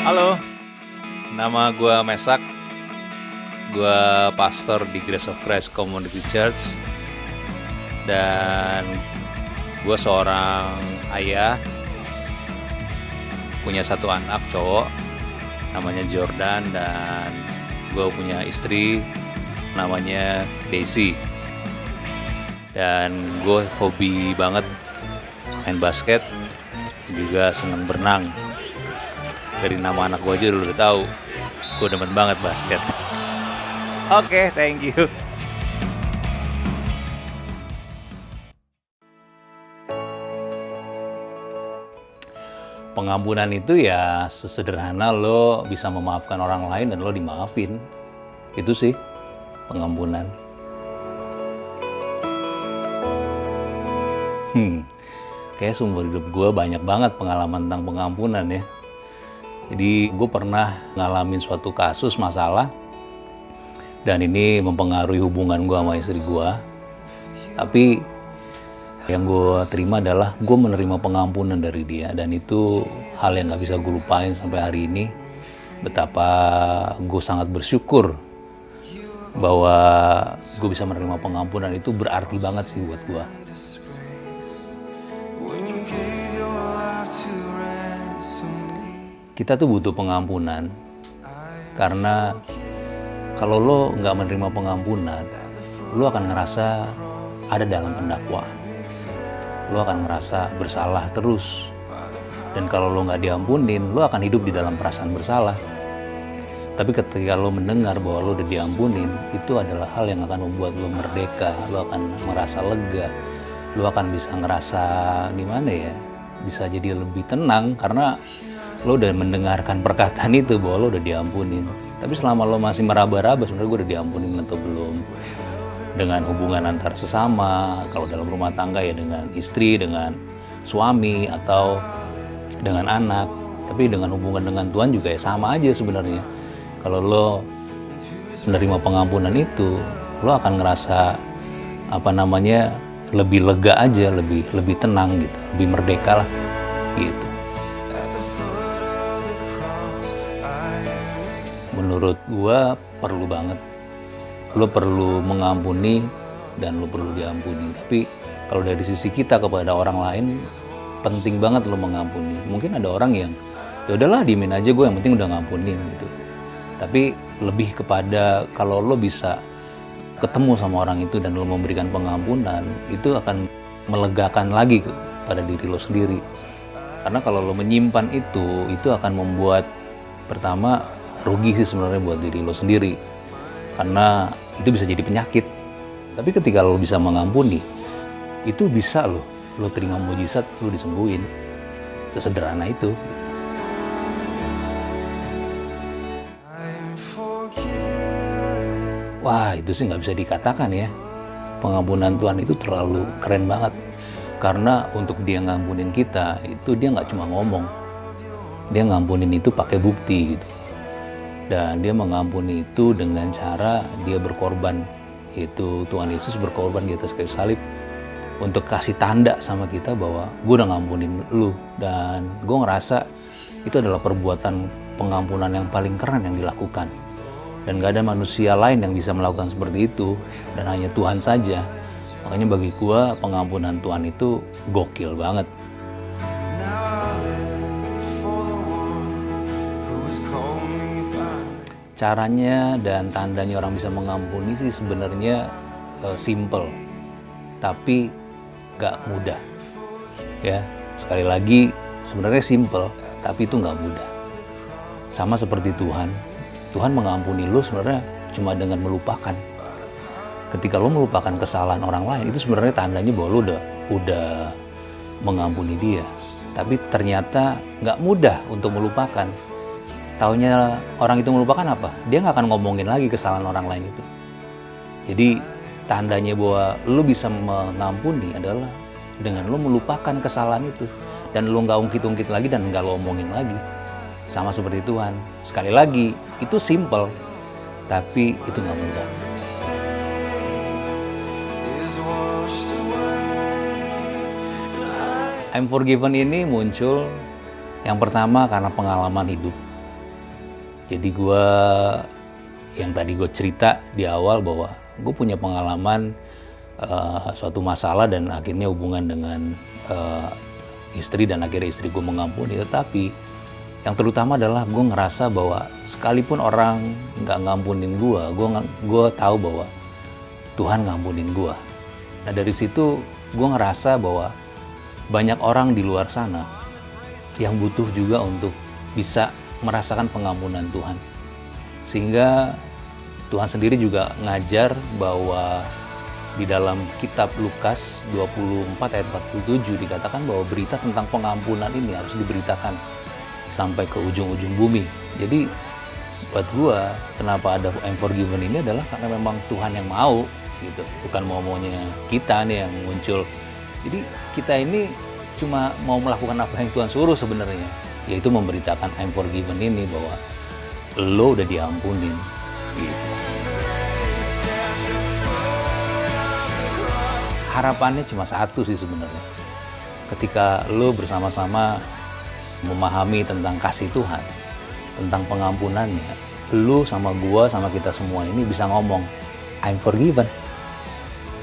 Halo, nama gua Mesak. Gua pastor di Grace of Christ Community Church. Dan gua seorang ayah, punya satu anak cowok, namanya Jordan. Dan gua punya istri, namanya Daisy. Dan gue hobi banget main basket, juga seneng berenang. Dari nama anak gue aja udah tahu, gue demen banget basket. Oke, thank you. Pengampunan itu ya sesederhana lo bisa memaafkan orang lain dan lo dimaafin. Itu sih pengampunan. Kayak seumur hidup gue banyak banget pengalaman tentang pengampunan ya. Jadi gue pernah ngalamin suatu kasus masalah dan ini mempengaruhi hubungan gue sama istri gue. Tapi yang gue terima adalah gue menerima pengampunan dari dia, dan itu hal yang gak bisa gue lupain sampai hari ini. Betapa gue sangat bersyukur bahwa gue bisa menerima pengampunan, itu berarti banget sih buat gue. Kita tuh butuh pengampunan, karena kalau lo nggak menerima pengampunan, lo akan ngerasa ada dalam pendakwaan. Lo akan ngerasa bersalah terus. Dan kalau lo nggak diampunin, lo akan hidup di dalam perasaan bersalah. Tapi ketika lo mendengar bahwa lo udah diampunin, itu adalah hal yang akan membuat lo merdeka. Lo akan merasa lega. Lo akan bisa ngerasa gimana ya, bisa jadi lebih tenang karena lo udah mendengarkan perkataan itu bahwa lo udah diampunin. Tapi selama lo masih meraba-raba sebenarnya gue udah diampunin atau belum, dengan hubungan antar sesama, kalau dalam rumah tangga ya dengan istri, dengan suami, atau dengan anak. Tapi dengan hubungan dengan Tuhan juga ya sama aja sebenarnya. Kalau lo menerima pengampunan itu, lo akan ngerasa lebih lega aja, lebih tenang gitu, lebih merdeka lah gitu. Menurut gua perlu banget. Lo perlu mengampuni dan lo perlu diampuni. Tapi kalau dari sisi kita kepada orang lain, penting banget lo mengampuni. Mungkin ada orang yang ya udahlah diemin aja, gue yang penting udah ngampunin gitu. Tapi lebih kepada kalau lo bisa ketemu sama orang itu dan lo memberikan pengampunan, itu akan melegakan lagi pada diri lo sendiri. Karena kalau lo menyimpan itu akan membuat, pertama, rugi sih sebenarnya buat diri lo sendiri, karena itu bisa jadi penyakit. Tapi ketika lo bisa mengampuni, itu bisa lo terima mujizat, lo disembuhin. Sesederhana itu. Wah, itu sih nggak bisa dikatakan ya. Pengampunan Tuhan itu terlalu keren banget. Karena untuk dia ngampunin kita, itu dia nggak cuma ngomong. Dia ngampunin itu pakai bukti gitu. Dan dia mengampuni itu dengan cara dia berkorban, yaitu Tuhan Yesus berkorban di atas kayu salib untuk kasih tanda sama kita bahwa gue udah ngampunin lu. Dan gue ngerasa itu adalah perbuatan pengampunan yang paling keren yang dilakukan. Dan gak ada manusia lain yang bisa melakukan seperti itu, dan hanya Tuhan saja. Makanya bagi gue pengampunan Tuhan itu gokil banget. Caranya dan tandanya orang bisa mengampuni sih sebenarnya simple, tapi gak mudah. Ya, sekali lagi sebenarnya simple, tapi itu gak mudah. Sama seperti Tuhan mengampuni lo sebenarnya cuma dengan melupakan. Ketika lo melupakan kesalahan orang lain, itu sebenarnya tandanya bahwa lo udah mengampuni dia. Tapi ternyata gak mudah untuk melupakan. Taunya orang itu melupakan apa? Dia nggak akan ngomongin lagi kesalahan orang lain itu. Jadi tandanya bahwa lo bisa mengampuni adalah dengan lo melupakan kesalahan itu. Dan lo nggak ungkit-ungkit lagi dan nggak lo omongin lagi. Sama seperti Tuhan. Sekali lagi, itu simple. Tapi itu nggak mudah. I'm Forgiven ini muncul yang pertama karena pengalaman hidup. Jadi gue yang tadi gue cerita di awal bahwa gue punya pengalaman suatu masalah dan akhirnya hubungan dengan istri dan akhirnya istri gue mengampuni. Tetapi yang terutama adalah gue ngerasa bahwa sekalipun orang nggak ngampunin gue tahu bahwa Tuhan ngampunin gue. Nah dari situ gue ngerasa bahwa banyak orang di luar sana yang butuh juga untuk bisa merasakan pengampunan Tuhan. Sehingga Tuhan sendiri juga ngajar bahwa di dalam kitab Lukas 24 ayat 47 dikatakan bahwa berita tentang pengampunan ini harus diberitakan sampai ke ujung-ujung bumi. Jadi buat gua kenapa ada I'm Forgiven ini adalah karena memang Tuhan yang mau gitu, bukan mau-maunya kita nih yang muncul. Jadi kita ini cuma mau melakukan apa yang Tuhan suruh sebenarnya, yaitu memberitakan I'm Forgiven ini bahwa lo udah diampunin gitu. Harapannya cuma satu sih sebenarnya. Ketika lo bersama-sama memahami tentang kasih Tuhan, tentang pengampunannya, lo sama gua sama kita semua ini bisa ngomong I'm forgiven.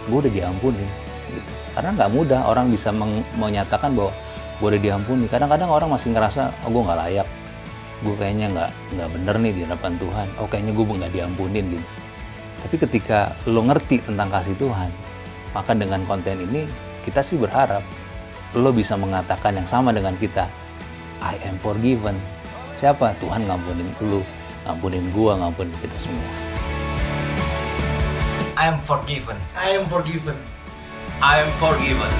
Gue udah diampuni gitu. Karena nggak mudah orang bisa menyatakan bahwa gue udah diampuni. Kadang-kadang orang masih ngerasa, oh gue nggak layak, gue kayaknya nggak bener nih di hadapan Tuhan, oh kayaknya gue nggak diampunin gitu. Tapi ketika lo ngerti tentang kasih Tuhan, maka dengan konten ini kita sih berharap lo bisa mengatakan yang sama dengan kita, I am forgiven. Siapa? Tuhan ngampunin lo, ngampunin gue, ngampunin kita semua. I am forgiven. I am forgiven. I am forgiven.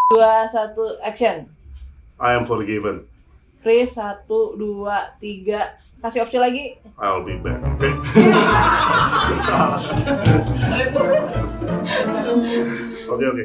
Dua, satu, action. I am forgiven. Chris, 1, 2, 3. Kasih opsi lagi. I'll be back. Oke.